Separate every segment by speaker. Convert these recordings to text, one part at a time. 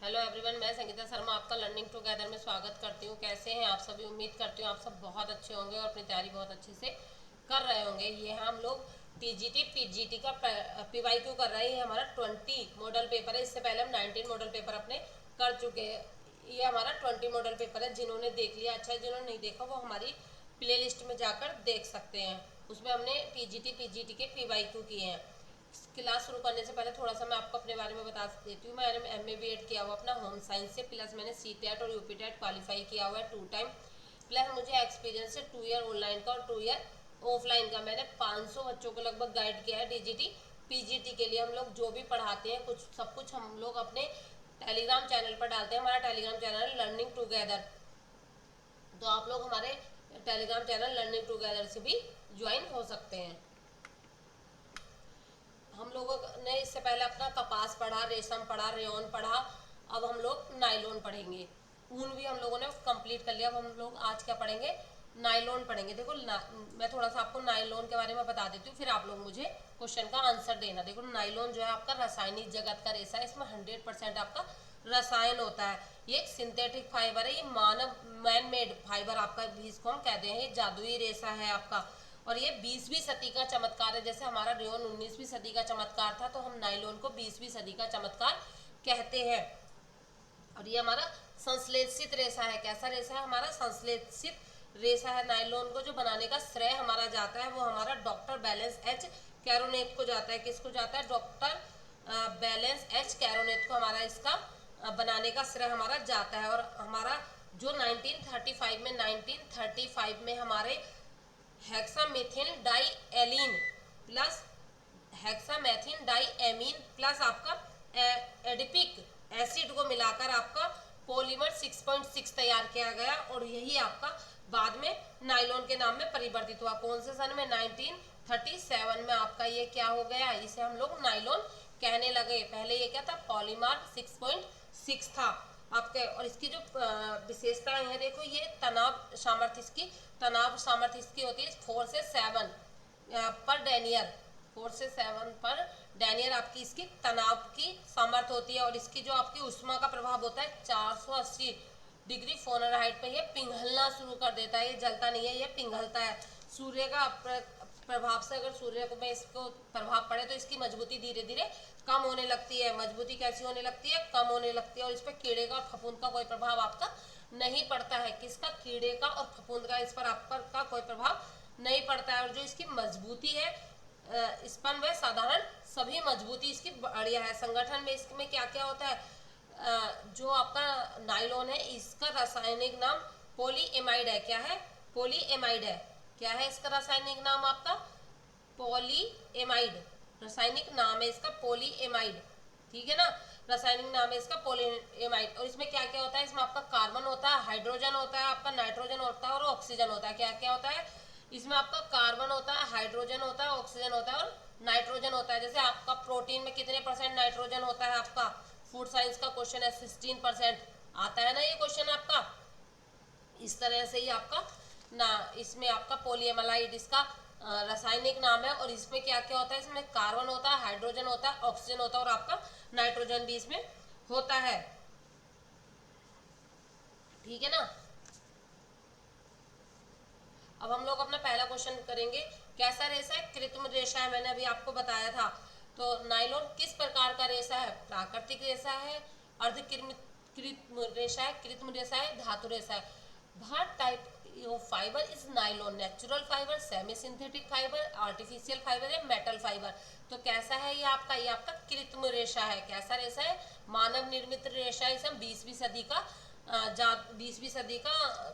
Speaker 1: Hello everyone, मैं संगीता शर्मा आपका learning together में स्वागत करती हूँ। कैसे हैं आप सभी? उम्मीद करती हूँ आप सब बहुत अच्छे होंगे और अपनी तैयारी बहुत अच्छे से कर रहे होंगे। ये हम लोग टीजीटी पीजीटी का पीवाईक्यू कर रहे हैं। ये हमारा 20 मॉडल पेपर है। इससे पहले हम 19 मॉडल पेपर अपने कर चुके हैं। ये हमारा 20 मॉडल पेपर है। जिन्होंने देख लिया अच्छा है, जिन्होंने नहीं देखा वो हमारी प्ले लिस्ट में जाकर देख सकते हैं। उसमें हमने टीजीटी पीजीटी के पीवाईक्यू किए हैं। क्लास शुरू करने से पहले थोड़ा सा मैं आपको अपने बारे में बता देती हूँ। मैंने एमए बीएड किया हुआ अपना होम साइंस से, प्लस मैंने सीटेट और यूपीटेट क्वालिफाई किया हुआ है 2 टाइम, प्लस मुझे एक्सपीरियंस है 2 ईयर ऑनलाइन का और 2 ईयर ऑफलाइन का। मैंने 500 बच्चों को लगभग गाइड किया है टीजीटी पीजीटी के लिए। हम लोग जो भी पढ़ाते हैं कुछ सब कुछ हम लोग अपने टेलीग्राम चैनल पर डालते हैं। हमारा टेलीग्राम चैनल है लर्निंग टुगेदर, तो आप लोग हमारे टेलीग्राम चैनल लर्निंग टुगेदर से भी ज्वाइन हो सकते हैं। हम लोगों ने इससे पहले अपना कपास पढ़ा, रेशम पढ़ा, रेयॉन पढ़ा। अब हम लोग नायलॉन पढ़ेंगे। ऊन भी हम लोगों ने कंप्लीट कर लिया। अब हम लोग आज क्या पढ़ेंगे? नायलॉन पढ़ेंगे। देखो मैं थोड़ा सा आपको नायलॉन के बारे में बता देती हूँ, फिर आप लोग मुझे क्वेश्चन का आंसर देना। देखो नायलॉन जो है आपका रासायनिक जगत का रेशा है। इसमें 100% आपका रसायन होता है। ये एक सिंथेटिक फाइबर है। ये मानव मैन मेड फाइबर आपका भी इसको हम कहते हैं। ये जादुई रेशा है आपका, और ये 20वीं सदी का चमत्कार है। जैसे हमारा रेयॉन 19वीं सदी का चमत्कार था, तो हम नायलॉन को 20वीं सदी का चमत्कार कहते हैं। और ये हमारा संश्लेषित रेशा है। कैसा रेशा है? हमारा संश्लेषित रेशा है। नायलॉन को जो बनाने का श्रेय हमारा जाता है वो हमारा डॉक्टर बैलेंस एच कैरोनेट को जाता है। किसको जाता है? डॉक्टर बैलेंस एच कैरोनेट को हमारा इसका बनाने का श्रेय हमारा जाता है। और हमारा जो 1935 में हमारे हेक्सामेथिल डाईएलीन प्लस हेक्सामेथिन डाईएमीन प्लस आपका एडिपिक एसिड को मिलाकर आपका पॉलीमर 6.6 तैयार किया गया, और यही आपका बाद में नायलॉन के नाम में परिवर्तित हुआ। कौन से सन में? 1937 में आपका ये क्या हो गया? इसे हम लोग नायलॉन कहने लगे। पहले ये क्या था? पॉलीमर 6.6 था आपके। और इसकी जो विशेषताएं हैं, देखो ये तनाव सामर्थ्य इसकी होती है 4 से 7 पर डेनियर। 4 से 7 पर डेनियर आपकी इसकी तनाव की सामर्थ्य होती है। और इसकी जो आपकी उष्मा का प्रभाव होता है 480 डिग्री फ़ारेनहाइट पे ये पिघलना शुरू कर देता है। ये जलता नहीं है, ये पिघलता है। सूर्य का प्रभाव से अगर सूर्य को में इसको प्रभाव पड़े तो इसकी मजबूती धीरे धीरे कम होने लगती है। मजबूती कैसी होने लगती है? कम होने लगती है। और इस पर कीड़े का और फफूंद का कोई प्रभाव आपका नहीं पड़ता है। किसका? कीड़े का और फफूंद का इस पर आपका कोई प्रभाव नहीं पड़ता है। और जो इसकी मजबूती है स्पन व साधारण सभी मजबूती इसकी बढ़िया है। संगठन में इसमें क्या क्या होता है? जो आपका नायलॉन है इसका रासायनिक नाम पॉलीएमाइड है। क्या है? पॉलीएमाइड है। क्या है इसका रासायनिक नाम? आपका पॉलीएमाइड रासायनिक नाम है इसका, पॉलीएमाइड। ठीक है ना? रासायनिक नाम है इसका पॉलीएमाइड। और इसमें क्या क्या होता है? इसमें आपका कार्बन होता है, हाइड्रोजन होता है, आपका नाइट्रोजन होता है और ऑक्सीजन होता है। क्या क्या होता है इसमें? आपका कार्बन होता है, हाइड्रोजन होता है, ऑक्सीजन होता है और नाइट्रोजन होता है। जैसे आपका प्रोटीन में कितने % नाइट्रोजन होता है? आपका फूड साइंस का क्वेश्चन है, 16% आता है ना ये क्वेश्चन आपका। इस तरह से ही आपका ना इसमें आपका पॉलीएमाइड इसका रासायनिक नाम है। और इसमें क्या क्या होता है? इसमें कार्बन होता है, हाइड्रोजन होता है, ऑक्सीजन होता है और आपका नाइट्रोजन भी इसमें होता है। ठीक है ना? अब हम लोग अपना पहला क्वेश्चन करेंगे। कैसा रेशा है? कृत्रिम रेशा है। मैंने अभी आपको बताया था। तो नायलॉन किस प्रकार का रेशा है? प्राकृतिक रेशा है, अर्धकृत्रिम रेशा है, कृत्रिम रेशा है, धातु रेशा है। What type of fibre is nylon? Natural fibre, semi synthetic fibre, artificial fibre या मेटल फाइबर? तो कैसा है ये आपका? ये आपका कृत्रिम रेशा है। कैसा रेशा है? मानव निर्मित रेशा। इसे हम 20वीं सदी का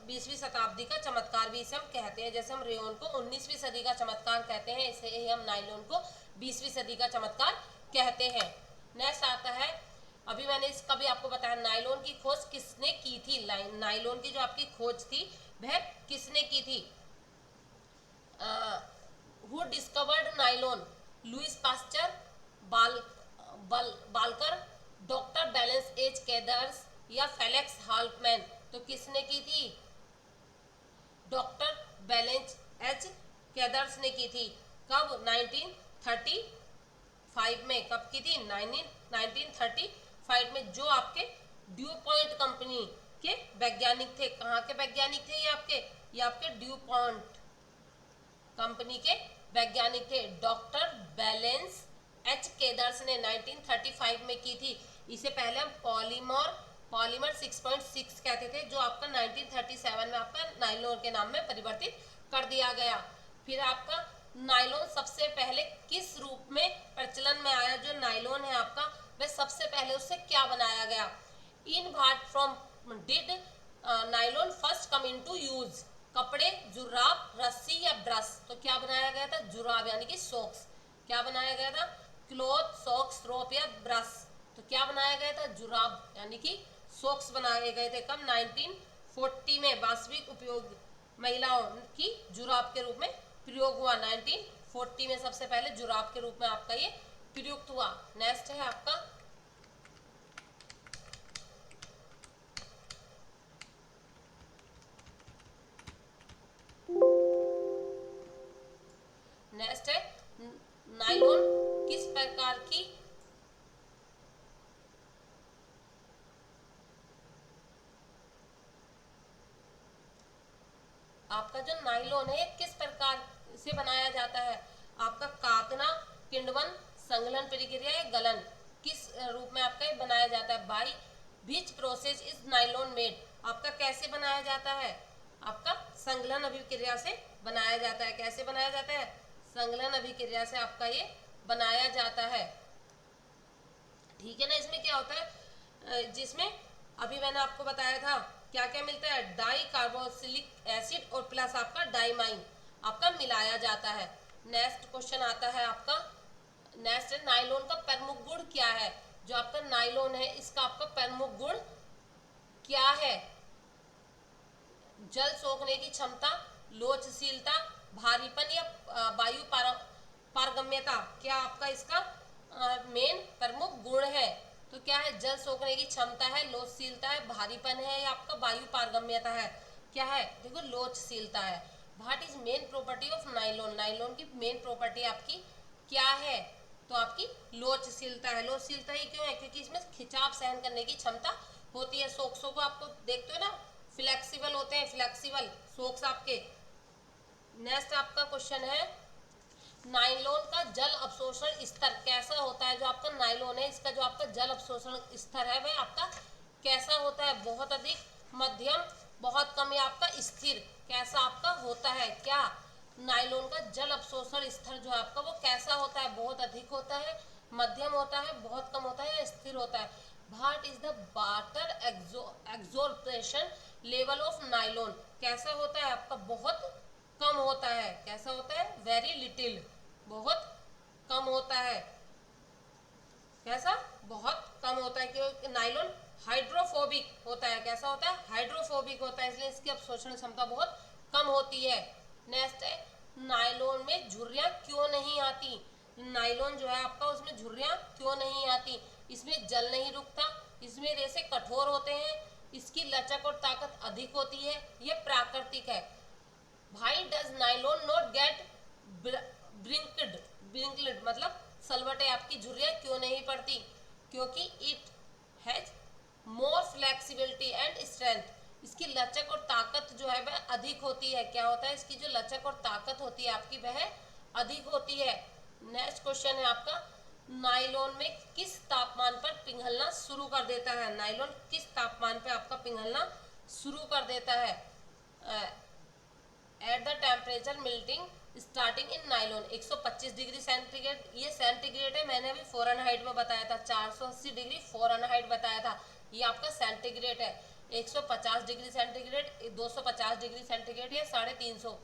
Speaker 1: 20वीं शताब्दी का चमत्कार भी इसे हम कहते हैं। जैसे हम रेयॉन को 19वीं सदी का चमत्कार कहते हैं, इसे ही हम नायलॉन को 20वीं सदी का चमत्कार कहते हैं। नेक्स्ट आता है, अभी मैंने इसका भी आपको बताया, नायलॉन की खोज किसने की थी? नायलॉन की जो आपकी खोज थी वह किसने की थी? Who discovered nylon? Louis Pasteur, बालकर, डॉक्टर बैलेंस एच कैदर्स या फेलिक्स हाल्कमैन? तो किसने की थी? डॉक्टर बैलेंस एच कैदर्स ने की थी। कब? 1935 में। कब की थी? 1935 में। जो आपके ड्यू पॉइंट कंपनी के वैज्ञानिक थे। कहाँ के वैज्ञानिक थे ये आपके ड्यू पॉइंट कंपनी के वैज्ञानिक थे। डॉक्टर बैलेंस एच केदर्स ने 1935 में की थी। इसे पहले हम पॉलीमर 6.6 कहते थे, जो आपका 1937 में आपका नायलॉन के नाम में परिवर्तित कर दिया गया। फिर आपका नायलॉन सबसे पहले किस रूप में प्रचलन में आया? जो नायलॉन है आपका वह सबसे पहले उससे क्या बनाया गया? In what from did nylon first come into use? कपड़े, जुराब, रस्सी या ब्रश? तो क्या बनाया गया था? जुराब यानी कि सॉक्स। क्या बनाया गया था? क्लॉथ, सॉक्स, रोप या ब्रश? तो क्या बनाया गया था? जुराब यानी कि सॉक्स बनाए गए थे। कब? 1940 में वास्तविक उपयोग महिलाओं की जुराब के रूप में प्रयोग हुआ। 1940 में सबसे पहले जुराब के रूप में आपका ये प्रयुक्त हुआ। नेक्स्ट है आपका नेक्स्ट है नायलॉन किस प्रकार की आपका जो नायलॉन है किस प्रकार से बनाया जाता है? आपका कातना, किण्वन, संघलन प्रक्रिया या गलन? किस रूप में आपका ये बनाया जाता है? By which process is nylon made? आपका कैसे बनाया जाता है? आपका संघलन अभिक्रिया से बनाया जाता है। कैसे बनाया जाता है? संघलन अभिक्रिया से आपका ये बनाया जाता है। ठीक है ना। इसमें क्या होता है? जिसमें अभी मैंने आपको बताया था क्या क्या मिलता है? डाई कार्बोक्सिलिक एसिड और प्लस आपका डाइमाइन आपका मिलाया जाता है। नेक्स्ट क्वेश्चन आता है आपका, नेक्स्ट है नायलॉन का प्रमुख गुण क्या है? जो आपका नायलॉन है इसका आपका प्रमुख गुण क्या है? जल सोखने की क्षमता, लोचशीलता, भारीपन या वायु पारगम्यता? क्या आपका इसका मेन प्रमुख गुण है? तो क्या है? जल सोखने की क्षमता है, लोचशीलता है, भारीपन है या आपका वायु पारगम्यता है? क्या है? देखो लोचशीलता है। What is main property of nylon? Nylon की मेन प्रॉपर्टी आपकी क्या है? तो आपकी लोचशीलता है। लोचशीलता ही क्यों है? क्योंकि इसमें खिंचाव सहन करने की क्षमता होती है। सोक्सों को आपको देखते हो ना, फ्लेक्सिबल होते हैं, फ्लेक्सिबल सोक्स आपके। नेक्स्ट आपका क्वेश्चन है नायलॉन का जल अवशोषण स्तर कैसा होता है? जो आपका नायलॉन है इसका जो आपका जल अवशोषण स्तर है वह आपका कैसा होता है? बहुत अधिक, मध्यम, बहुत कम या आपका स्थिर? कैसा आपका होता है? क्या नायलॉन का जल अवशोषण स्तर जो है आपका वो कैसा होता है? बहुत अधिक होता है, मध्यम होता है, बहुत कम होता है या स्थिर होता है? What is the water absorption level of nylon? कैसा होता है आपका? बहुत कम होता है। कैसा होता है? वेरी लिटिल, बहुत कम होता है। कैसा? बहुत कम होता है क्योंकि नायलॉन हाइड्रोफोबिक होता है। कैसा होता है? हाइड्रोफोबिक होता है, इसलिए इसकी अवशोषण क्षमता बहुत कम होती है। नेक्स्ट है नायलॉन में झुर्रियां क्यों नहीं आती? नायलॉन जो है आपका उसमें झुर्रियां क्यों नहीं आती? इसमें जल नहीं रुकता, इसमें रेसे कठोर होते हैं, इसकी लचक और ताकत अधिक होती है, ये प्राकृतिक है। Why does nylon not get wrinkled? मतलब सलवटे आपकी झुर्रियां क्यों नहीं पड़ती? क्योंकि it has more flexibility and strength. इसकी लचक और ताकत जो है वह अधिक होती है। क्या होता है? इसकी जो लचक और ताकत होती है आपकी वह अधिक होती है। नेक्स्ट क्वेश्चन है आपका नायलॉन में किस तापमान पर पिघलना शुरू कर देता है? नायलॉन किस तापमान पर आपका पिघलना शुरू कर देता है? At the temperature melting starting in nylon 125 degree centigrade, ये सेंटीग्रेड है, मैंने अभी फ़ारेनहाइट में बताया था। 480 डिग्री फ़ारेनहाइट बताया था, ये आपका सेंटीग्रेड है। 150 डिग्री सेंटीग्रेड, 250 डिग्री सेंटीग्रेड या 350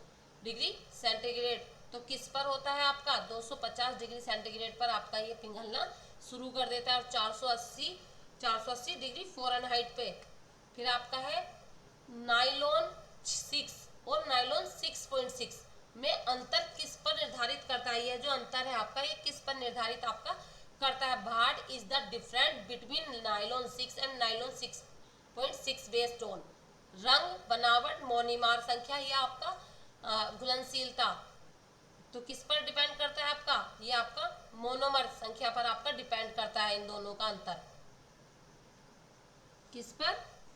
Speaker 1: डिग्री सेंटीग्रेड? तो किस पर होता है आपका? 250 डिग्री सेंटीग्रेड पर आपका ये पिघलना शुरू कर देता है और 480 डिग्री फ़ारेनहाइट पे। फिर आपका है नायलॉन 6 और नायलॉन 6.6 में अंतर किस पर निर्धारित करता है? ये जो अंतर है आपका ये किस पर निर्धारित आपका करता है? What is the difference between nylon 6 and nylon 6.6 based on रंग, बनावट, मोनोमर संख्या या आपका घुलनशीलता? तो किस पर डिपेंड करता है आपका? ये आपका मोनोमर संख्या पर आपका डिपेंड करता है इन दोनों का अंतर। किस पर,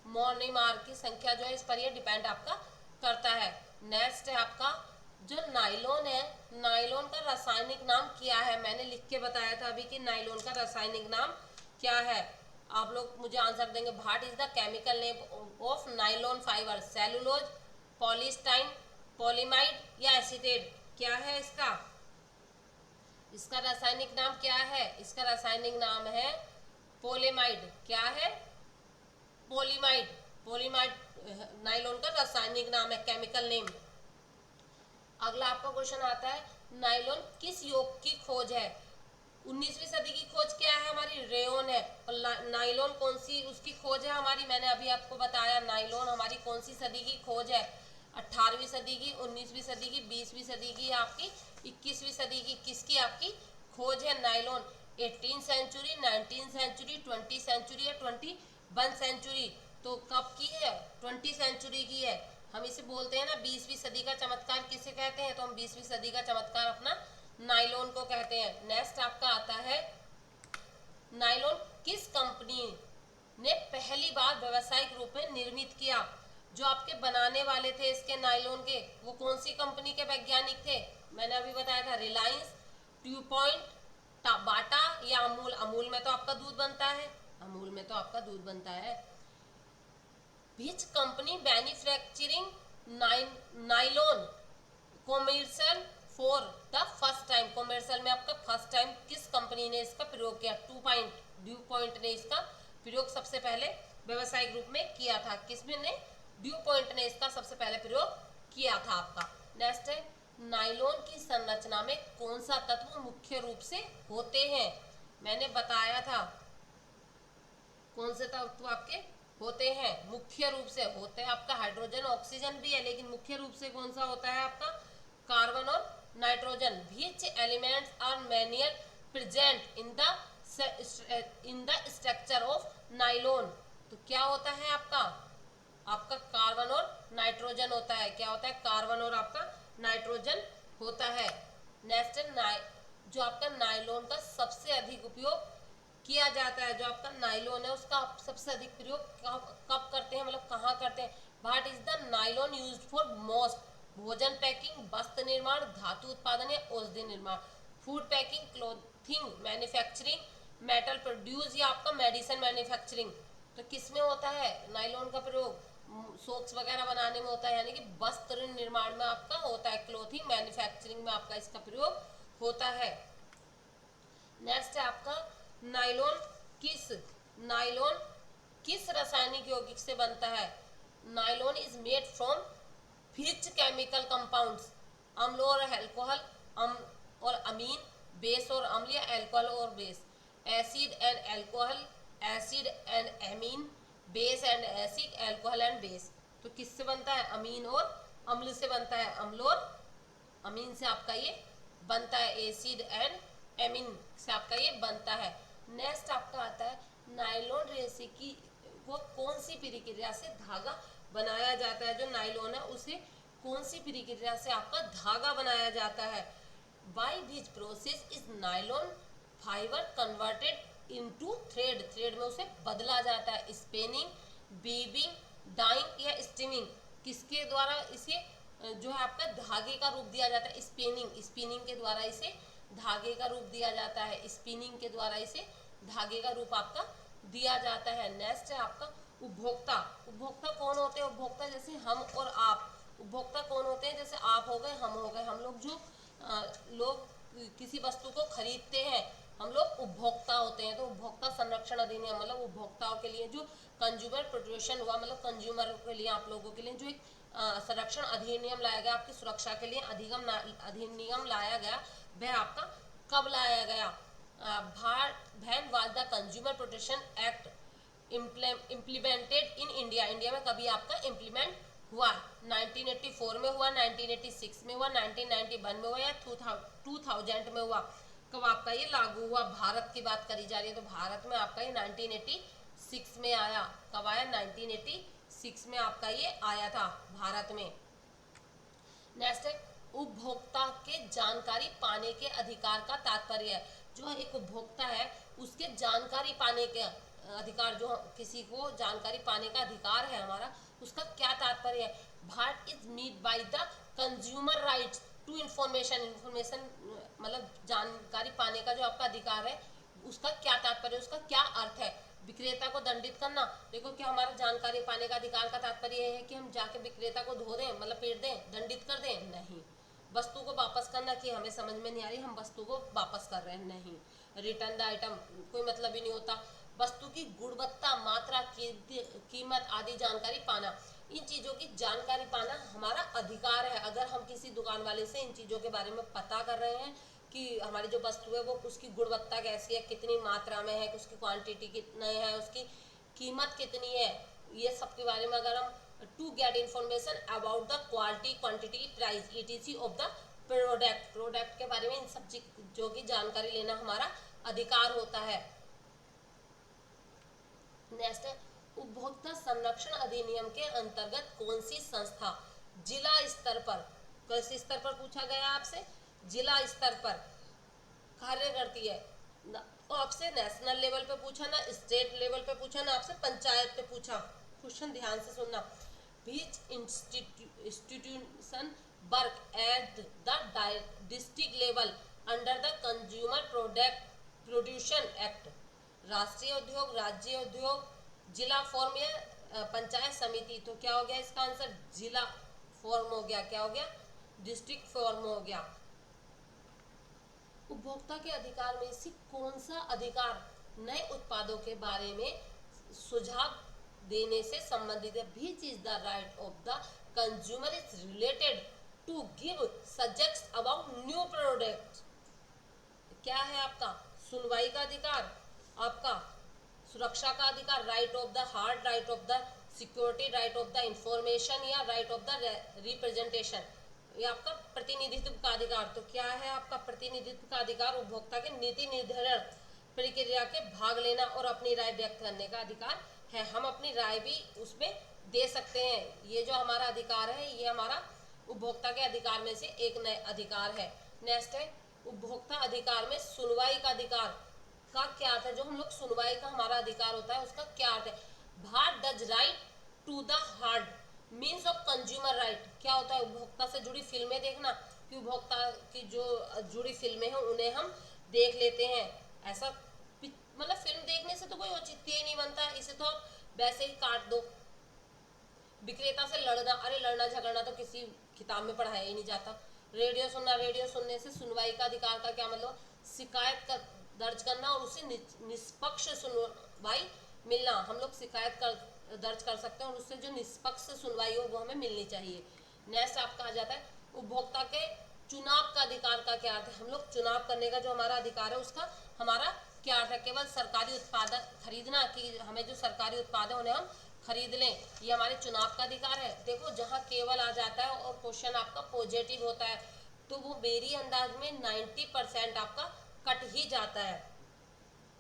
Speaker 1: मोनोमर की संख्या जो है इस पर ये डिपेंड आपका करता है। नेक्स्ट है आपका जो नाइलॉन है, नाइलॉन का रासायनिक नाम क्या है, मैंने लिख के बताया था अभी कि नाइलॉन का रासायनिक नाम क्या है। आप लोग मुझे आंसर देंगे, what is the chemical name of nylon fibre, cellulose, polystyrene, polyamide या एसीटेट, क्या है इसका, इसका रासायनिक नाम क्या है, इसका रासायनिक नाम है पॉलीमाइड, क्या है, पॉलीमाइड, पॉलीमाइड नाइलॉन का रासायनिक नाम है, केमिकल नेम। अगला आपका क्वेश्चन आता है, नाइलॉन किस योग की खोज है, 19वीं सदी की खोज क्या है हमारी, रेयोन है। और नाइलॉन कौन सी उसकी खोज है हमारी, मैंने अभी आपको बताया नाइलॉन हमारी कौन सी सदी की खोज है, 18वीं सदी की, 19वीं सदी की, 20वीं सदी की, आपकी 21वीं सदी की, किसकी आपकी खोज है नाइलॉन, 18 सेंचुरी, 19 सेंचुरी, 20 सेंचुरी या 21 सेंचुरी, तो कब की है, 20 सेंचुरी की है। हम इसे बोलते हैं ना 20वीं सदी का चमत्कार किसे कहते हैं, तो हम 20वीं सदी का चमत्कार अपना नाइलॉन को कहते हैं। नेक्स्ट आपका आता है, नाइलॉन किस कंपनी ने पहली बार व्यावसायिक रूप में निर्मित किया, जो आपके बनाने वाले थे इसके नाइलॉन के, वो कौन सी कंपनी के वैज्ञानिक थे, मैंने अभी बताया था रिलायंस, ट्यूपॉइंट, बाटा या अमूल, अमूल में तो आपका दूध बनता है, अमूल में तो आपका दूध बनता है। Which company manufacturing nylon commercial for the first time, commercial में आपका फर्स्ट टाइम किस कंपनी ने इसका प्रयोग किया, ड्यू पॉइंट ने इसका प्रयोग सबसे पहले व्यवसायिक रूप में किया था, किसमें ने, ड्यू पॉइंट ने इसका सबसे पहले प्रयोग किया था आपका। नेक्स्ट है, नाइलॉन की संरचना में कौन सा तत्व मुख्य रूप से होते हैं, मैंने बताया था कौन से तत्व आपके होते हैं, मुख्य रूप से होते हैं आपका हाइड्रोजन, ऑक्सीजन भी है, लेकिन मुख्य रूप से कौन सा होता है आपका कार्बन और nitrogen. Which elements are manual present in the structure of nylon, तो क्या होता है आपका, आपका कार्बन और नाइट्रोजन होता है, क्या होता है, कार्बन और आपका नाइट्रोजन होता है। नेक्स्ट जो आपका नाइलॉन का सबसे अधिक उपयोग किया जाता है, जो आपका नाइलॉन है उसका सबसे अधिक प्रयोग कब करते हैं, मतलब कहाँ करते हैं, what is the nylon used for most, भोजन पैकिंग, वस्त्र निर्माण, धातु उत्पादन या औषधि निर्माण, food packing, clothing manufacturing, metal produce या आपका मेडिसिन मैन्युफैक्चरिंग, तो किस में होता है नाइलॉन का प्रयोग, सोक्स वगैरह बनाने में होता है, यानी कि वस्त्र निर्माण में आपका होता है, क्लोथिंग मैन्युफैक्चरिंग में आपका इसका प्रयोग होता है। नेक्स्ट है आपका नाइलॉन किस रासायनिक यौगिक से बनता है, nylon is made from which chemical compounds, अम्ल और अल्कोहल, अम्ल और अमीन, बेस और अम्ल या अल्कोहल और base, acid and alcohol, acid and amine, base and acid, alcohol and base, तो किससे बनता है, अमीन और अम्ल से बनता है, अम्ल और अमीन से आपका ये बनता है, एसिड एंड एमीन से आपका ये बनता है। नेक्स्ट आपका आता है, नाइलॉन रेशे की वो कौन सी प्रक्रिया से धागा बनाया जाता है, जो नाइलॉन है उसे कौन सी प्रक्रिया से आपका धागा बनाया जाता है, by which process is nylon fibre converted into thread, thread में उसे बदला जाता है, स्पिनिंग, वीविंग, डाइंग या स्टीमिंग, किसके द्वारा इसे जो है आपका धागे का रूप दिया जाता है, स्पिनिंग, स्पिनिंग के द्वारा इसे धागे का रूप दिया जाता है, स्पिनिंग के द्वारा इसे धागे का रूप आपका दिया जाता है। नेक्स्ट है आपका उपभोक्ता, उपभोक्ता कौन होते हैं, उपभोक्ता जैसे हम और आप, उपभोक्ता कौन होते हैं, जैसे आप हो गए, हम हो गए, हम लोग जो लोग किसी वस्तु को खरीदते हैं हम लोग उपभोक्ता होते हैं, तो उपभोक्ता संरक्षण अधिनियम मतलब उपभोक्ताओं के लिए जो कंज्यूमर प्रोटेक्शन हुआ, मतलब कंज्यूमर के लिए आप लोगों के लिए जो एक संरक्षण अधिनियम लाया गया, आपकी सुरक्षा के लिए अधिनियम लाया गया, वह आपका कब लाया गया, when was the consumer protection act implemented in India, India में कभी आपका इम्प्लीमेंट हुआ, 1984 में हुआ, 1986 में हुआ, 1991 में हुआ या 2000 में हुआ, कब आपका ये लागू हुआ, भारत की बात करी जा रही है तो भारत में आपका ये 1986 में आया, कब आया, 1986 में आपका ये आया था भारत में। नेक्स्ट है, उपभोक्ता के जानकारी पाने के अधिकार का तात्पर्य है, जो एक उपभोक्ता है उसके जानकारी पाने के अधिकार, जो किसी को जानकारी पाने का अधिकार है हमारा, उसका क्या तात्पर्य है? What is mean by the consumer rights to information, information मतलब जानकारी पाने का जो आपका अधिकार है, उसका क्या तात्पर्य, उसका क्या अर्थ है? विक्रेता को दंडित करना, देखो क्या हमारा जानकारी पाने का अधिकार का तात्पर्य है कि हम जाके विक्रेता को धो दें, मतलब पीट दें, दंडित कर दें? नहीं। वस्तु को वापस करना कि हमें समझ में नहीं आ रही, हम वस्तु को वापस कर रहे हैं? नहीं। रिटर्न द आइटम, कोई मतलब ही नहीं होता। वस्तु की गुणवत्ता, मात्रा, कीमत आदि जानकारी पाना, इन चीज़ों की जानकारी पाना हमारा अधिकार है। अगर हम किसी दुकान वाले से इन चीज़ों के बारे में पता कर रहे हैं कि हमारी जो वस्तु है वो उसकी गुणवत्ता कैसी है, कितनी मात्रा में है, उसकी क्वांटिटी कितनी है, उसकी कीमत कितनी है, ये सब के बारे में अगर हम to get information about the quality, quantity, price etc of the product, product के बारे में इन सब चीज़ों की जानकारी लेना हमारा अधिकार होता है। नेक्स्ट है, उपभोक्ता संरक्षण अधिनियम के अंतर्गत कौन सी संस्था जिला स्तर पर, किस स्तर पर पूछा गया आपसे? जिला स्तर पर कार्य करती है। आपसे नेशनल लेवल पे पूछा ना, स्टेट लेवल पे पूछा ना, आपसे पंचायत पे पूछा। क्वेश्चन ध्यान से सुनना। Which institution work at the district level under the consumer product production act? राष्ट्रीय उद्योग, राज्य उद्योग, जिला फॉर्म या पंचायत समिति? तो क्या हो गया इसका आंसर? जिला फॉर्म हो गया। क्या हो गया? डिस्ट्रिक्ट फॉर्म हो गया। उपभोक्ता के अधिकार में से कौन सा अधिकार नए उत्पादों के बारे में सुझाव देने से संबंधित है? Which is the right of the consumer is related to give suggest about new product? क्या है आपका? सुनवाई का अधिकार, आपका सुरक्षा का अधिकार, right of the heart, right of the security, right of the information या राइट ऑफ द रिप्रेजेंटेशन? ये आपका प्रतिनिधित्व का अधिकार। तो क्या है आपका प्रतिनिधित्व का अधिकार? उपभोक्ता के नीति निर्धारण प्रक्रिया के भाग लेना और अपनी राय व्यक्त करने का अधिकार है। हम अपनी राय भी उसमें दे सकते हैं। ये जो हमारा अधिकार है, ये हमारा उपभोक्ता के अधिकार में से एक नए अधिकार है। नेक्स्ट है, उपभोक्ता अधिकार में सुनवाई का अधिकार का क्या अर्थ है? जो हम लोग सुनवाई का हमारा अधिकार होता है, उसका क्या अर्थ है? What does right to the heart means of consumer right? क्या होता है? उपभोक्ता से जुड़ी फिल्में देखना, कि उपभोक्ता की जो जुड़ी फिल्में हैं उन्हें हम देख लेते हैं। ऐसा मतलब फिल्म देखने से तो कोई औचित्य ही नहीं बनता, इसे तो आप वैसे ही काट दो। विक्रेता से लड़ना, अरे लड़ना झगड़ना तो किसी किताब में पढ़ाया ही नहीं जाता। रेडियो सुनना, रेडियो सुनने से सुनवाई का अधिकार का क्या मतलब? शिकायत का दर्ज करना और उसे निष्पक्ष सुनवाई मिलना। हम लोग शिकायत दर्ज कर सकते हैं और उससे जो निष्पक्ष सुनवाई हो वो हमें मिलनी चाहिए। नेक्स्ट आपका आ जाता है उपभोक्ता के चुनाव का अधिकार का क्या अर्थ है? हम लोग चुनाव करने का जो हमारा अधिकार है उसका हमारा क्या अर्थ है? केवल सरकारी उत्पाद खरीदना, कि हमें जो सरकारी उत्पाद है उन्हें हम खरीद लें, ये हमारे चुनाव का अधिकार है। देखो जहाँ केवल आ जाता है और क्वेश्चन आपका पॉजिटिव होता है तो वो मेरी अंदाज में 90% आपका कट ही जाता है,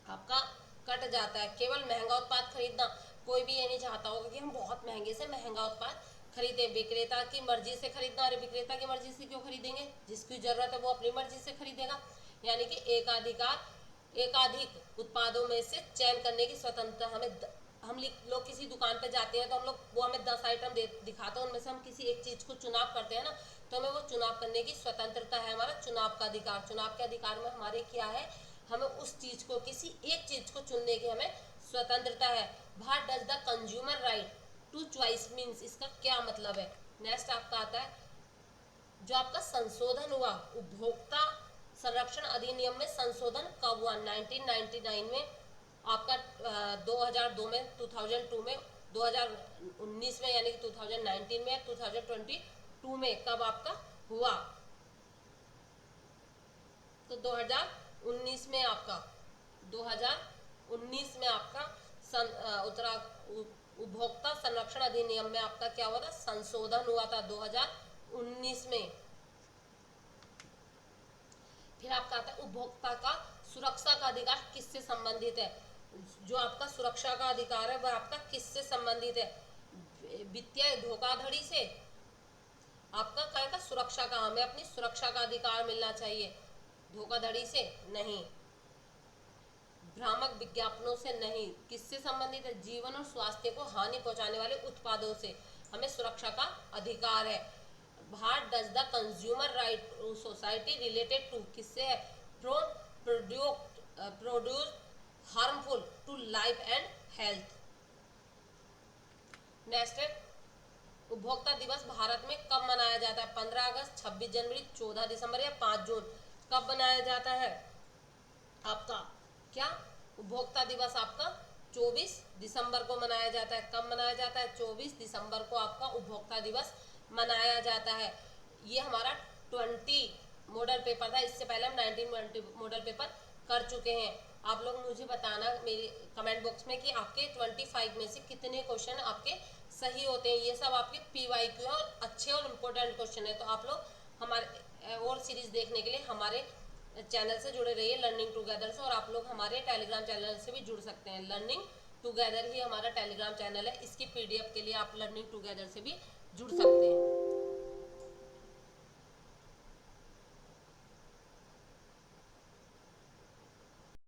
Speaker 1: आपका कट जाता है। केवल महंगा उत्पाद खरीदना, कोई भी ये नहीं चाहता होगा कि हम बहुत महंगे से महंगा उत्पाद खरीदे। विक्रेता की मर्जी से खरीदना, अरे विक्रेता की मर्जी से क्यों खरीदेंगे? जिसकी जरूरत है वो अपनी मर्जी से खरीदेगा। यानी कि एकाधिक उत्पादों में से चयन करने की स्वतंत्रता हमें। हम लोग किसी दुकान पे जाते हैं तो हम लोग वो हमें 10 आइटम दिखाते हैं, उनमें से हम किसी एक चीज को चुनाव करते हैं ना, तो हमें वो चुनाव करने की स्वतंत्रता है, हमारा चुनाव का अधिकार। चुनाव के अधिकार में हमारे क्या है? हमें उस चीज को, किसी एक चीज को चुनने की हमें स्वतंत्रता है। What does the consumer right to choice means? इसका क्या मतलब है? नेक्स्ट आपका आता है जो आपका संशोधन हुआ, उपभोक्ता संरक्षण अधिनियम में संशोधन कब हुआ? 1999 में आपका 2002 में, 2002 में, 2019 में यानी कि 2019 में, 2022 में कब आपका हुआ? तो 2019 में आपका 2019 में आपका उपभोक्ता संरक्षण अधिनियम में आपका क्या हुआ था? संशोधन हुआ था 2019 में। फिर आपका आता है उपभोक्ता का सुरक्षा का अधिकार किससे संबंधित है? जो आपका सुरक्षा का अधिकार है वह आपका किससे संबंधित है? वित्तीय धोखाधड़ी से? आपका क्या का सुरक्षा का, हमें अपनी सुरक्षा का अधिकार मिलना चाहिए, धोखाधड़ी से नहीं। भ्रामक विज्ञापनों से नहीं। किससे संबंधित है? जीवन और स्वास्थ्य को हानि पहुंचाने वाले उत्पादों से हमें सुरक्षा का अधिकार है। How does the consumer right society related to, किससे है? From produce harmful to life and health. Next है उपभोक्ता दिवस भारत में कब मनाया जाता है? 15 अगस्त, 26 जनवरी, 14 दिसंबर या 5 जून? कब मनाया जाता है आपका? क्या उपभोक्ता दिवस आपका 24 दिसंबर को मनाया जाता है। कब मनाया जाता है? 24 दिसंबर को आपका उपभोक्ता दिवस मनाया जाता है। ये हमारा 20 मॉडल पेपर था, इससे पहले हम 19 मॉडल पेपर कर चुके हैं। आप लोग मुझे बताना मेरे कमेंट बॉक्स में कि आपके 25 में से कितने क्वेश्चन आपके सही होते हैं। ये सब आपके PYQ है और अच्छे और इम्पोर्टेंट क्वेश्चन है। तो आप लोग हमारे और सीरीज देखने के लिए हमारे चैनल से जुड़े रहिए लर्निंग टुगेदर से, और आप लोग हमारे टेलीग्राम चैनल से भी जुड़ सकते हैं। लर्निंग टुगेदर ही हमारा टेलीग्राम चैनल है, इसकी PDF के लिए आप लर्निंग टुगेदर से भी जुड़ सकते हैं।